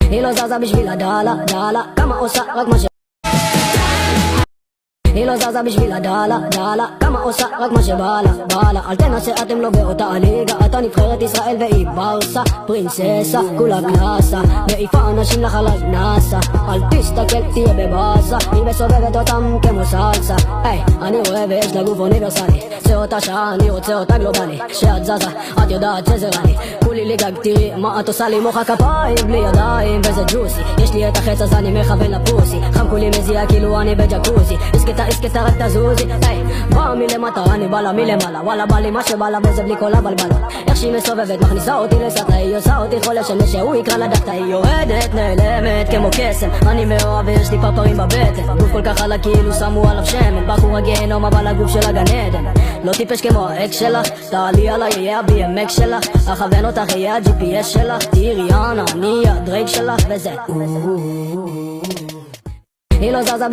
היא לא זזה בשביל הדלה, דלה, כמה עושה רק מה ש... היא לא זזה בשביל הדלה, דלה, כמה עושה רק מה שבא לה, בא לה. אל תנסה, אתם לא באותה הליגה, אתה נבחרת ישראל והיא ברסה, פרינססה, כולה קלאסה, מעיפה אנשים לחלל נאסה. אל תסתכל, תהיה בבאסה, היא מסובבת אותם כמו סלסה. היי, אני רואה ויש לה גוף אוניברסלי, זה אותה שעה, אני רוצה אותה גלובלי. שאת זזה, את יודעת שזה רע לי, כולי ליגג, תראי מה את עושה לי, מוחא כפיים בלי ידיים וזה ג'וסי. יש לי את החץ אז אני מכוון לפוסי, חם כולי מזיע כאילו אני בג'קוזי. הסקטה רק תזוזי, היי, באה מלמטה אני בא לה מלמעלה, וואלה בא לי מה שבא לה וזה בלי כל הבלבלה. איך שהיא מסובבת מכניסה אותי לסטה, היא עושה אותי חולה שהוא יקרא לדקה. היא יורדת נעלמת כמו קסם, אני מאוהב ויש לי פרפרים בבטן, גוף כל כך עלה כאילו שמו עליו שמן, בחור הגיהנום אבל הגוף של הגן עדן. לא טיפש כמו האקס שלך, תעלי עליי יהיה ה-BMX שלך, אכוון אותך יהיה ה-GPS שלך, תראי אנה אני הדרייק שלך וזה. היא לא זזה